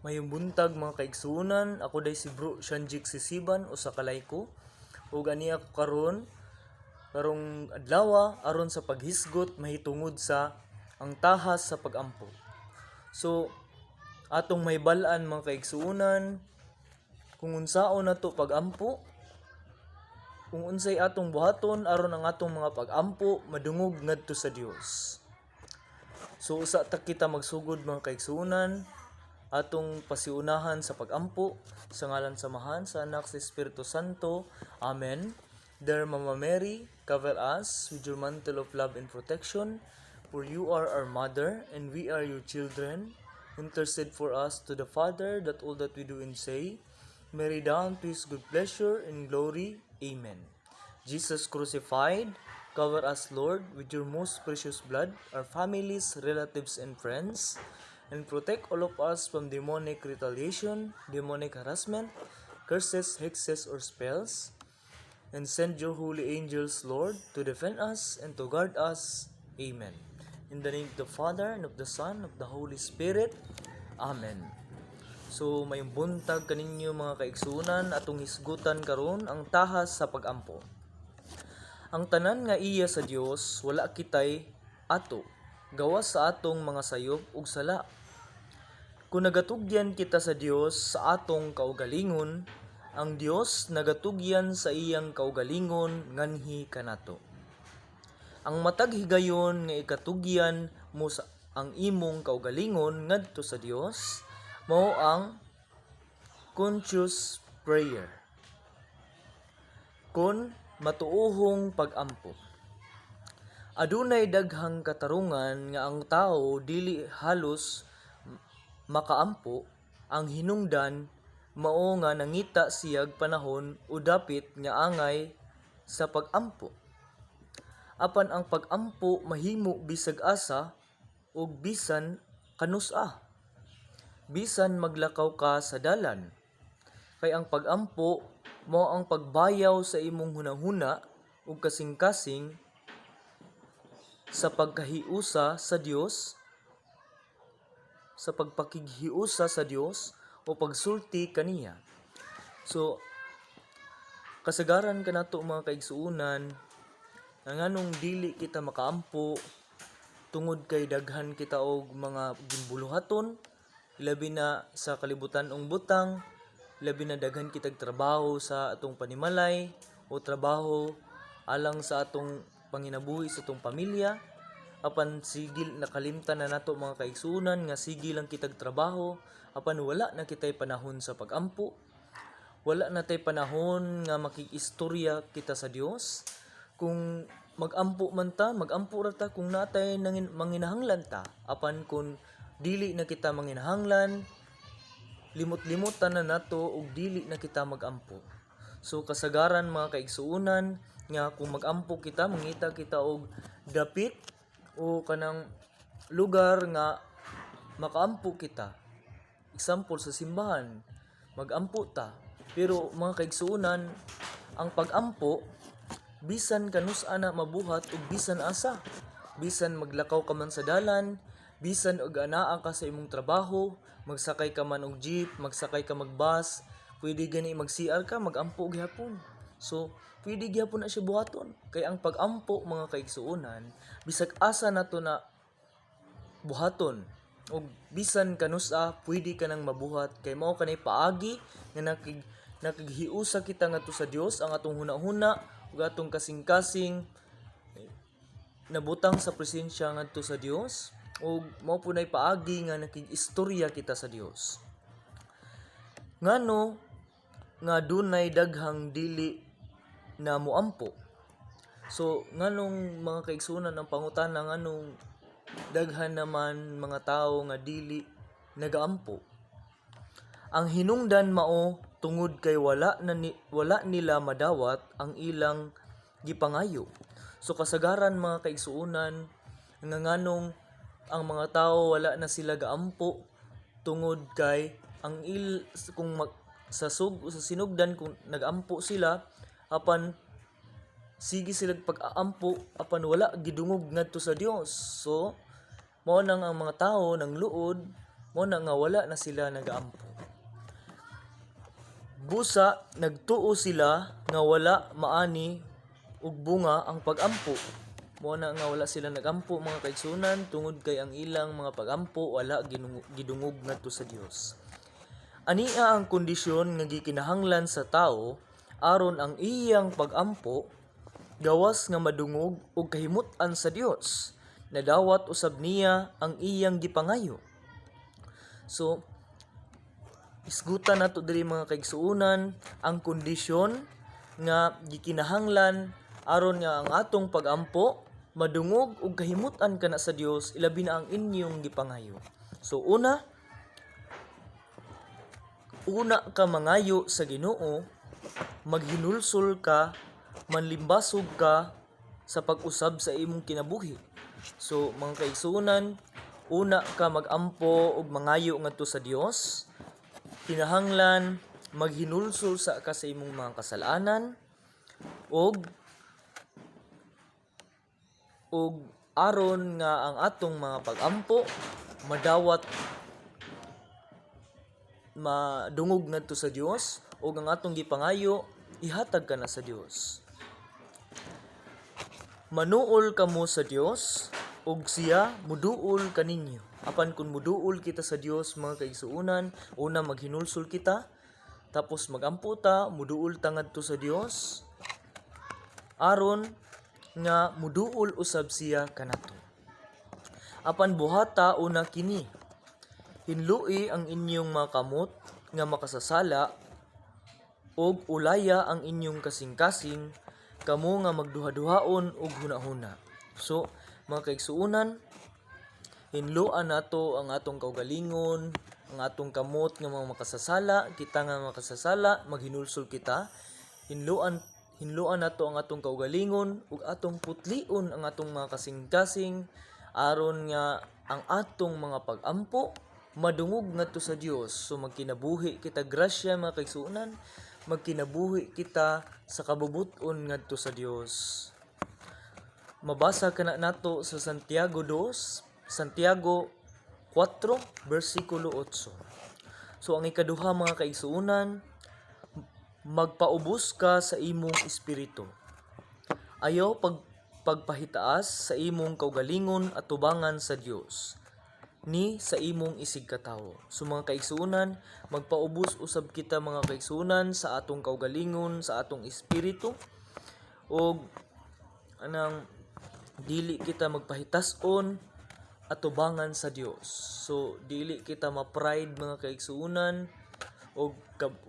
Mayong buntag mga kaigsunan, ako day si Bro Shanjik Sisiban o sa kalay ko. Ug ani ako karong adlaw aron sa paghisgot mahitungod sa ang tahas sa pagampo. So atong mahibal-an mga kaigsunan kung unsaon nato pagampo, kung unsay atong buhaton aron ang atong mga pagampo madungog ngadto sa Dios. So usa ta kita magsugod mga kaigsunan atong pasiunahan sa pagampo sa ngalan samahan sa anak sa Espiritu Santo. Amen. Dear Mama Mary, cover us with your mantle of love and protection, for you are our mother and we are your children. Intercede for us to the Father that all that we do and say may redound to his good pleasure and glory. Amen. Jesus crucified, cover us, Lord, with your most precious blood, our families, relatives, and friends, and protect all of us from demonic retaliation, demonic harassment, curses, hexes, or spells. And send your holy angels, Lord, to defend us and to guard us. Amen. In the name of the Father, and of the Son, and of the Holy Spirit. Amen. So, may buntag kaninyo mga kaigsunan atong hisgutan karon ang tahas sa pagampo. Ang tanan nga iya sa Dios wala kitay ato, gawas sa atong mga sayop ug sala. Kung nagatugyan kita sa Dios sa atong kaugalingon, ang Dios nagatugyan sa iyang kaugalingon nganhi kanato. Ang matag higayon nga ikatugyan mo sa ang imong kaugalingon ngadto sa Dios mao ang conscious prayer. Kun matuohong pagampo. Adunay daghang katarungan nga ang tao dili halos makaampo, ang hinungdan mao nga nangita siyag panahon o dapit nga angay sa pagampo. Apan ang pagampo mahimo bisag asa ug bisan kanusa. Bisan maglakaw ka sa dalan. Kay ang pagampo mao ang pagbayaw sa imong hunahuna ug kasing-kasing sa pagkahiusa sa Dios, sa pagpakighiusa sa Dios o pagsulti kaniya. So kasagaran kanato mga kaigsuunan nga nganong dili kita makaampo tungod kay daghan kita og mga gimbuluhaton, labi na sa kalibutan ong butang, labi na daghan kitag trabaho sa atong panimalay o trabaho alang sa atong panginabuhi sa atong pamilya. Apan sigil nakalimtan na nato mga kaigsuunan nga sige lang kitag trabaho, apan wala na kitay panahon sa pagampo, wala na tay panahon nga makikistorya kita sa Dios. Kung magampo man ta, magampo ra ta kung natay manginahanglan ta. Apan kung dili na kita manginahanglan, limot-limutan na nato ug dili na kita magampo. So kasagaran mga kaigsuunan nga kung magampo kita, mangita kita og dapit o kanang lugar nga makaampo kita. Example sa simbahan, magampo ta. Pero mga kaigsuunan, ang pagampo bisan kanus-a na mabuhat ug bisan asa. Bisan maglakaw ka man sa dalan, bisan og anaa ka sa imong trabaho, magsakay ka man og jeep, magsakay ka magbus, pwede gani mag-CR ka, magampo gyapon. So pwede gyapon na siya buhaton. Kay ang pagampo mga kaigsuunan, bisag asa nato na buhaton ug bisan kanusa pwede ka nang mabuhat kay mao kanay paagi nga nakighiusa kita ngadto sa Dios, ang atong hunahuna ug atong kasing-kasing nabutang sa presensya ngadto sa Dios ug mao punay paagi nga nakigistorya kita sa Dios. Ngano nga dunay daghang dili na moampo. So nganong mga kaigsunan ang pangutana nganong daghan naman mga tao nga dili nagaampo. Ang hinungdan mao tungod kay wala nila madawat ang ilang gipangayo. So kasagaran mga kaigsuunan nga nganong ang mga tao wala na sila gaampo tungod kay ang sa sinugdan kung nagampo sila apan sige sila pag-aampo apan wala gidungog ngadto sa Dios. So mao nang ang mga tao nang luod mo na nga wala na sila nagaampo. Busa nagtuo sila nga wala maani ug bunga ang pagampo. Mo na nga wala sila nagampo mga kaigsunan tungod kay ang ilang mga pagampo wala gidungog ngadto sa Dios. Ania ang kondisyon nga gikinahanglan sa tao aron ang iyang pagampo gawas nga madungog ug kahimut-an sa Dios. Nadawat usab niya ang iyang gipangayo. So isgutan nato diri mga kaigsuonan ang kondisyon nga gikinahanglan aron nga ang atong pagampo madungog ug kahimut-an kana sa Dios ilabi na ang inyong gipangayo. So una ka mangayo sa Ginoo, maghinulsol ka, manlimbasog ka sa pag-usab sa imong kinabuhi. So mga kaigsuonan, una ka magampo ug mangayo ngadto sa Dios. Kinahanglan maghinulsol ka sa imong mga kasalanan ug aron nga ang atong mga pagampo madawat madungog ngadto sa Dios ug ang atong gipangayo ihatag kana sa Dios. Manuol kamo sa Dios ug siya muduol kaninyo. Apan kung muduol kita sa Dios mga kaigsuonan, una maghinulsol kita, tapos magampo ta, muduol ta ngadto sa Dios aron nga muduol usab siya kanato. Apan buhata una kini, hinlui ang inyong mga kamot nga makasasala ug ulaya ang inyong kasing-kasing kamo nga magduha-duhaon ug hunahuna. So mga kaigsuonan, hinluan nato ang atong kaugalingon, ang atong kamot nga mga makasasala, kita nga makasasala, maghinulsol kita. Hinluan nato ang atong kaugalingon ug atong putlion ang atong mga kasing-kasing aron nga ang atong mga pagampo madungog ngadto sa Dios. So magkinabuhi kita grasya mga kaigsuonan, magkinabuhi kita sa kabubut-on ngadto sa Dios. Mabasa kana nato sa Santiago 4 versikulo 8. So ang ikaduha mga kaigsuonan, magpaubos ka sa imong espiritu. Ayaw pagpahitaas sa imong kaugalingon at tubangan sa Dios ni sa imong isig katawo. So mga kaigsuonan, magpaubos usab kita mga kaigsuonan sa atong kaugalingon, sa atong espiritu ug anang dili kita magpahitason at tubangan sa Dios. So dili kita ma-pride mga kaigsuonan o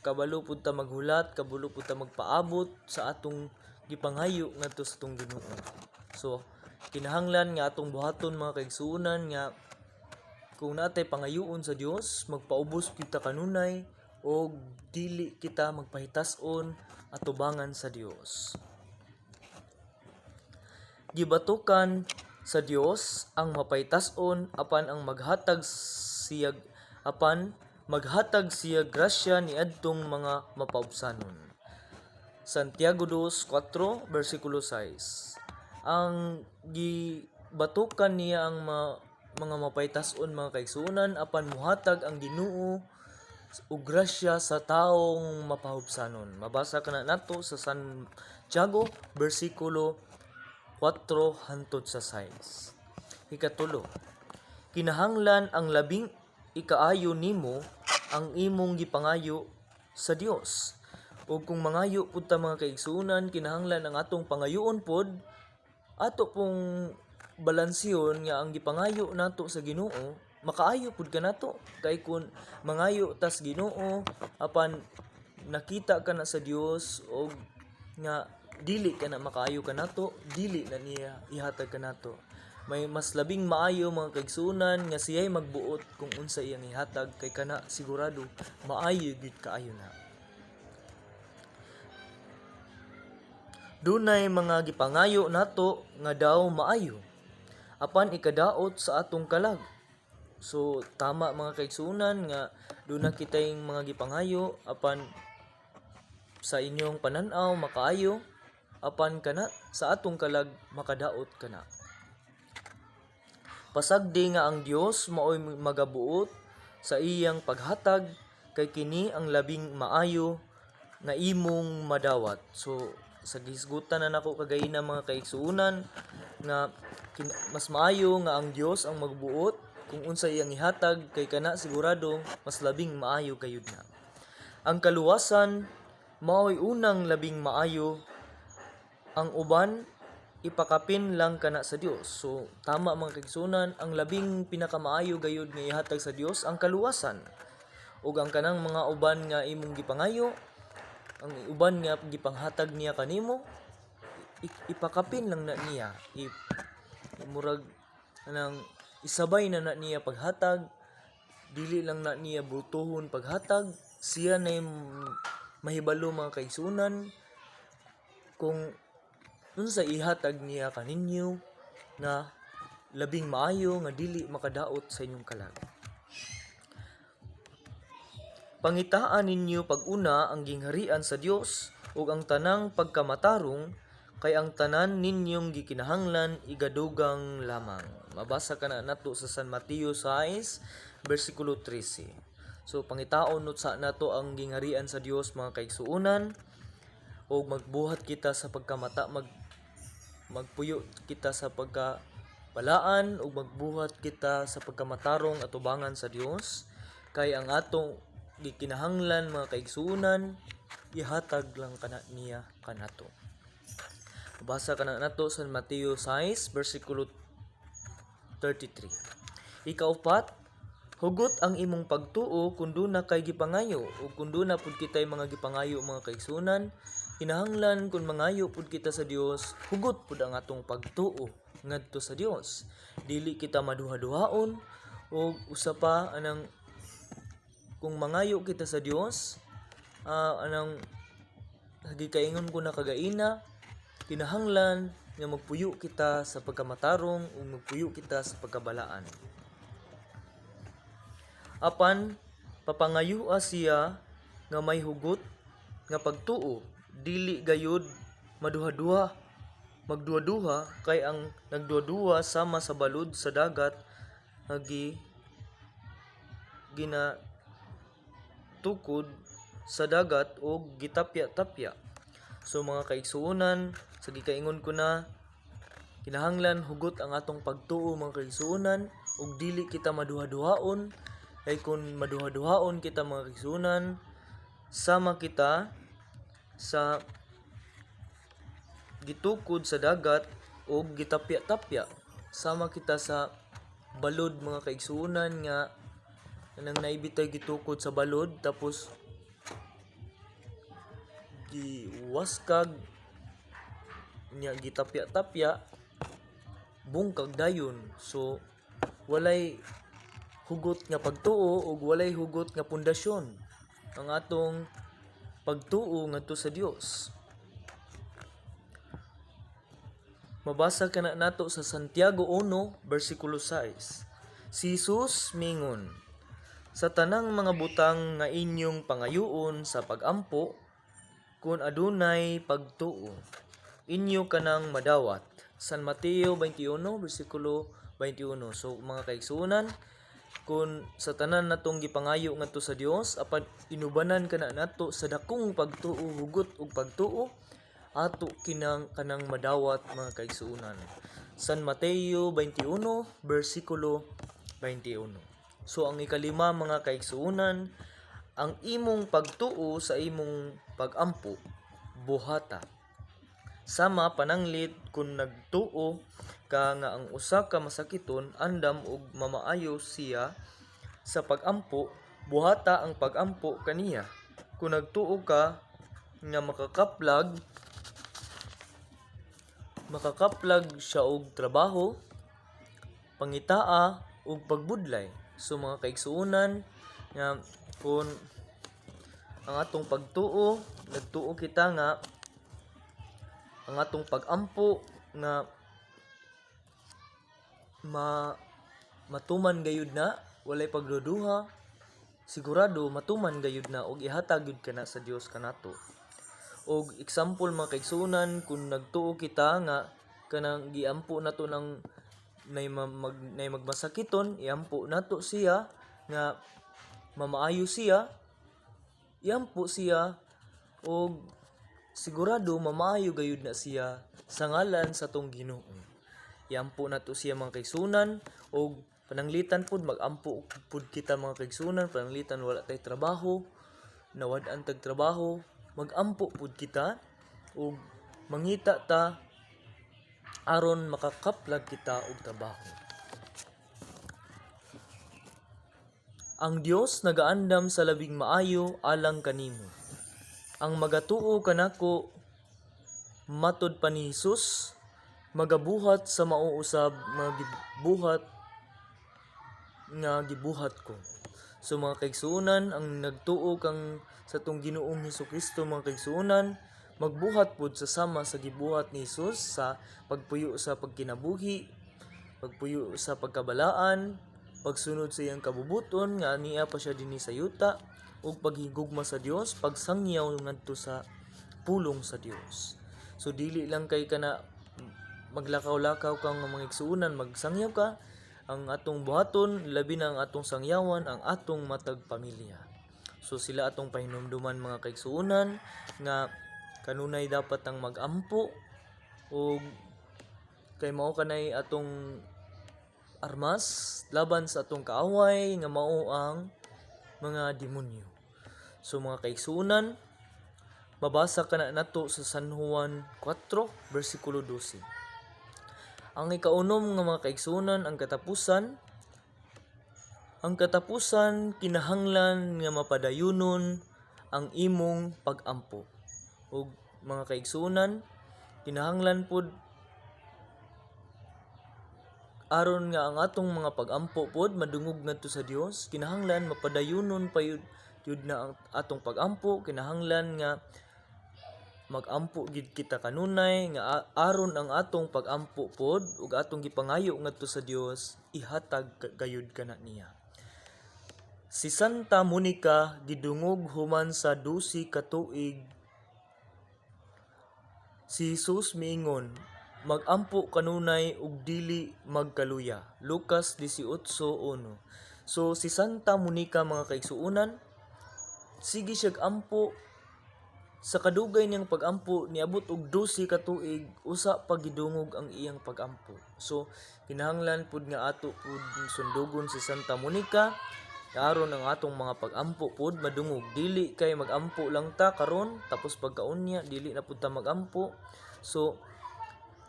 kabalo pud ta maghulat, kabalo pud ta magpaabot sa atong gipangayo ngadto sa atong Ginoo. So kinahanglan nga atong buhaton mga kaigsuonan nga kung natay pangayoon sa Dios, magpaubos kita kanunay o dili kita magpahitason at tubangan sa Dios. Gibatukan sa Dios ang mapahitason apan maghatag siya grasya niadtong mga mapaubsanon. Santiago 2:4 versikulo 6. Ang gibatukan niya ang mga mapahitason mga kaigsuonan apan muhatag ang Ginoo ug grasya sa taong mapahubsanon. Mabasa kana nato sa Santiago versikulo 4 hangtod sa 6. Ikatulo, kinahanglan ang labing ikaayo nimo ang imong gipangayo sa Dios. Ug kung mangayo pud ta mga kaigsuonan, kinahanglan ang atong pangayoon pod ato pong balansiyon nga ang gipangayo nato sa Ginoo makaayo pud kanato. Kay kun mangayo tas Ginoo apan nakita ka na sa Dios og nga dili ka na makaayo kanato, dili na niya ihatag kanato. May mas labing maayo mga kaigsuonan nga siya'y magbuot kung unsa iyang ihatag kay kana sigurado maayo gid kaayo na. Dunay mga gipangayo nato nga daw maayo apan ikadaot sa atong kalag. So tama mga kaigsuonan nga duna kitay mga gipangayo apan sa inyong pananaw makaayo apan kana sa atong kalag makadaot kana. Pasagdi nga ang Dios mao'y magabuot sa iyang paghatag, kay kini ang labing maayo nga imong madawat. So sa gisgutan na nako kagayina mga kaigsuonan nga mas maayo nga ang Dios ang magbuot kung unsa iyang ihatag, kay kana sigurado mas labing maayo gayud na. Ang kaluwasan mao'y unang labing maayo, ang uban ipakapin lang kana sa Dios. So tama mga kaigsuonan, ang labing pinakamaayo gayud nga ihatag sa Dios ang kaluwasan. Ug ang kanang mga uban nga imong gipangayo, ang uban nga gipanghatag niya kanimo, ipakapin lang na niya. Murag nang isabay na niya paghatag, dili lang na niya butuhon paghatag. Siya na mahibalo mga kaigsuonan kung unsa ihatag niya kaninyo na labing maayo nga dili makadaot sa inyong kalag. Pangitaan ninyo pag-una ang gingharian sa Dios ug ang tanang pagkamatarong, kay ang tanan ninyong gikinahanglan igadugang lamang. Mabasa kana nato sa San Mateo 6 bersikulo 13. So pangitaon sa nato ang gingharian sa Dios mga kaigsuonan, ug magbuhat kita sa pagkamata, magpuyo kita sa pagkabalaan, ug magbuhat kita sa pagkamatarong atubangan sa Dios, kay ang atong gikinahanglan mga kaigsuonan ihatag lang kana niya kanato. Basa kana nato sa Mateo 6 bersikulo 33. Ikaupat, hugot ang imong pagtuo kun duna kay gipangayo, ug kun duna pud kitay mga gipangayo mga kaigsuonan, kinahanglan kun mangayo pud kita sa Dios, hugot pud ang atong pagtuo ngadto sa Dios. Dili kita maduha-duhaon, ug usa pa anang kung mangayo kita sa Dios, anang gikaingon ko na kagaina, kinahanglan nga magpuyo kita sa pagkamatarong ug magpuyo kita sa pagkabalaan. Apan papangayua siya nga may hugot nga pagtuo, dili gayud magduha-duha, kay ang nagduha-duha sama sa balod sa dagat nga ginatugod sa dagat o gitapya-tapya. So mga kaigsuonan, sa gikaingon ko na, kinahanglan hugot ang atong pagtuo mga kaigsuonan, ug dili kita maduha-duhaon, kay kung maduha-duhaon kita mga kaigsuonan, sama kita sa gitukod sa dagat o gitapya-tapya, sama kita sa balod mga kaigsuonan nga nang naibitay gitukod sa balod, tapos giwaskag nya gitapya-tapya, bungkag dayon. So walay hugot nga pagtuo ug walay hugot nga pundasyon ang atong pagtuo ngadto sa Dios. Mabasa kana nato sa Santiago 1 bersikulo 6. Si Jesus mingon, sa tanang mga butang nga inyong pangayoon sa pagampo, kun adunay pagtuo, inyo kanang madawat. San Mateo 21 bersikulo 21. So mga kaigsuonan, kung sa tanan natong gipangayo ngadto sa Dios, apan inubanan kana nato sa dakong pagtuo, hugot ug pagtuo, ato kanang madawat mga kaigsuonan. San Mateo 21 bersikulo 21. So ang ikalima mga kaigsuonan, ang imong pagtuo sa imong pagampo buhata. Sama pananglit kung nagtuo ka nga ang usa ka masakiton andam ug mamaayo siya sa pagampo, buhata ang pagampo kaniya. Kung nagtuo ka nga makakaplag siya og trabaho, pangitaa ug pagbudlay. So mga kaigsuonan, nga kung ang atong pagtuo, nagtuo kita nga ang atong pagampo nga matuman gayud na, walay pagduduha, sigurado matuman gayud na og ihatag gyud kana sa Dios kanato. Og example mga kaigsuonan, kung nagtuo kita nga kanang giampo nato ng nay magmasakiton, iampo nato siya nga mamaayo siya, iampo siya, o sigurado mamaayo gayud na siya sa ngalan sa tong Ginoo. Iampo nato siya mga kaigsunan, o pananglitan pud magampo pud kita mga kaigsunan, pananglitan wala tay trabaho, nawad-an tag trabaho, magampo pud kita ug mangita ta aron makakaplag kita og trabaho. Ang Dios nagaandam sa labing maayo alang kanimo. Ang magatuo kanako matud pa ni Hesus, magabuhat sa mauusab nga gibuhat ko. So mga kaigsunan, ang nagtuo kang sa tong Ginoong Hesukristo mga kaigsunan, magbuhat pud sa sama sa gibuhat ni Hesus sa pagpuyo sa pagkinabuhi, pagpuyo sa pagkabalaan, pagsunod sa iyang kabubuton nga aniya pa siya dinhi sa yuta, ug paghigugma sa Dios, pagsangyaw ngadto sa pulong sa Dios. So dili lang kay kana maglakaw-lakaw kang mga igsuunan, magsangyaw ka, ang atong buhaton labi na ang atong sangyawan ang atong matag pamilya. So sila atong pahinumduman mga kaigsuunan nga kanunay dapat ang magampo, ug kay mao kanay atong armas laban sa atong kaaway nga mao ang mga demonyo. So mga kaigsuunan, mabasa kana nato sa San Juan 4 bersikulo 12. Ang ikaunom nga mga kaigsunan, ang katapusan kinahanglan nga mapadayunon ang imong pag-ampo. Ug mga kaigsunan, kinahanglan pud aron nga ang atong mga pag-ampo pod madungog ngadto sa Dios, kinahanglan mapadayunon pa yun na ang atong pag-ampo, kinahanglan nga magampo gid kita kanunay nga aron ang atong pag-ampo pod ug atong gipangayo ngadto sa Dios ihatag gayud kana niya. Si Santa Monica gidungog human sa 12 ka tuig. Si Jesus miingon, magampo kanunay ug dili magkaluya. Lucas 18:1. So si Santa Monica mga kaigsuunan, sige siyag ampo sa kadugay niyang pag-ampo, niabot og 12 ka tuig, usa pa gidungog ang iyang pag-ampo. So kinahanglan pud nga ato pud sundugon si Santa Monica aron ang atong mga pag-ampo pud madungog. Dili kay magampo lang ta karon tapos pagkaunya dili na pud ta magampo. So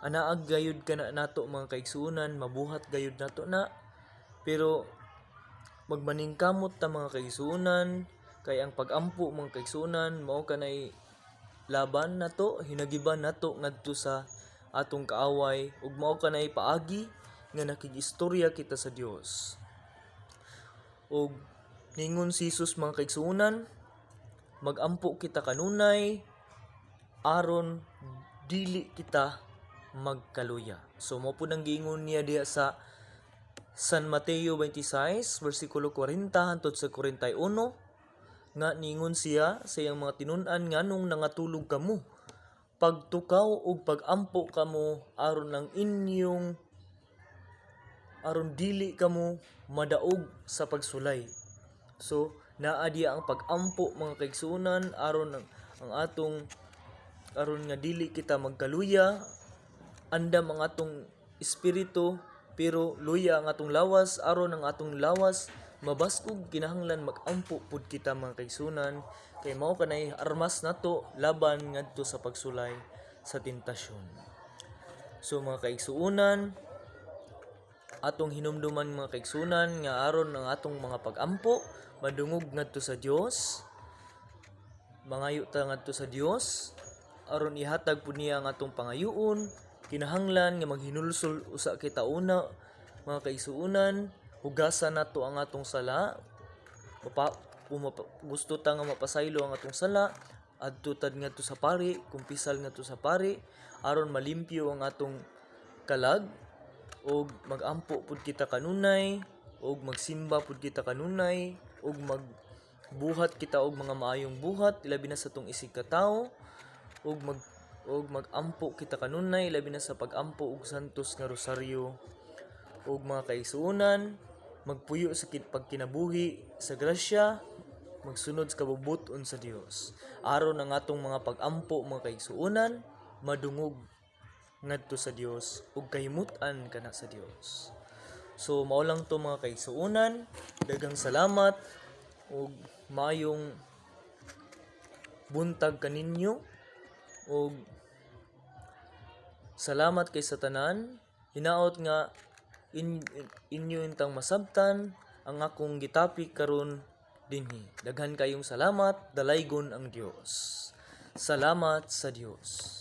anaag gayud kana nato mga kaigsuunan, mabuhat gayud nato na, pero magmaningkamot ta mga kaigsuunan, kay ang pag-ampo mga kaigsuunan mao kanay laban nato, hinagiban nato ngadto sa atong kaaway, ug mao kanay paagi nga nakigistorya kita sa Dios. Ug ningon si Jesus mga kaigsuunan, magampo kita kanunay aron dili kita magkaluya. So mao pud ang giingon niya diha sa San Mateo 26 bersikulo 40 hangtod sa 41, nga ningon siya sa iyang mga tinun-an nganong nangatulog kamo, pagtukaw ug pagampo kamo aron dili kamo madaog sa pagsulay. So naa diya ang pagampo mga kaigsuunan aron nga dili kita magkaluya, andam ang atong espiritu pero luya ang atong lawas, aron ang atong lawas mabaskog, kinahanglan magampo pud kita mga kaigsunan, kay mao kanay armas nato laban ngadto sa pagsulay sa tentasyon. So mga kaigsuunan, atong hinumduman mga kaigsunan nga aron ang atong mga pag-ampo madungog ngadto sa Dios, mangayo ta ngadto sa Dios aron ihatag pud niya ang atong pangayoon. Kinahanglan nga maghinulsol usa kita una mga kaigsuunan, hugasan nato ang atong sala. Gusto ta nga mapasaylo ang atong sala, adto tad ngadto sa pari, kumpisal ngadto sa pari aron malimpyo ang atong kalag, og magampo pud kita kanunay, og magsimba pud kita kanunay, og magbuhat kita og mga maayong buhat ilabi na sa tong isig ka tawo, og magampo kita kanunay labi na sa pag-ampo og santos nga rosaryo. Og mga kaigsuunan, magpuyo sa pagkinabuhi sa grasya, magsunod sa kabubuton sa Dios. Aron ang atong mga pag-ampo mga kaigsuonan madungog ngadto sa Dios ug kahimutan kana sa Dios. So mao lang to mga kaigsuonan. Daghang salamat ug maayong buntag kaninyo ug salamat kay sa tanan. Hinaot nga inyo intang masabtan ang akong gitapik karon dinhi. Daghan kayong salamat, dalaygon ang Dios. Salamat sa Dios.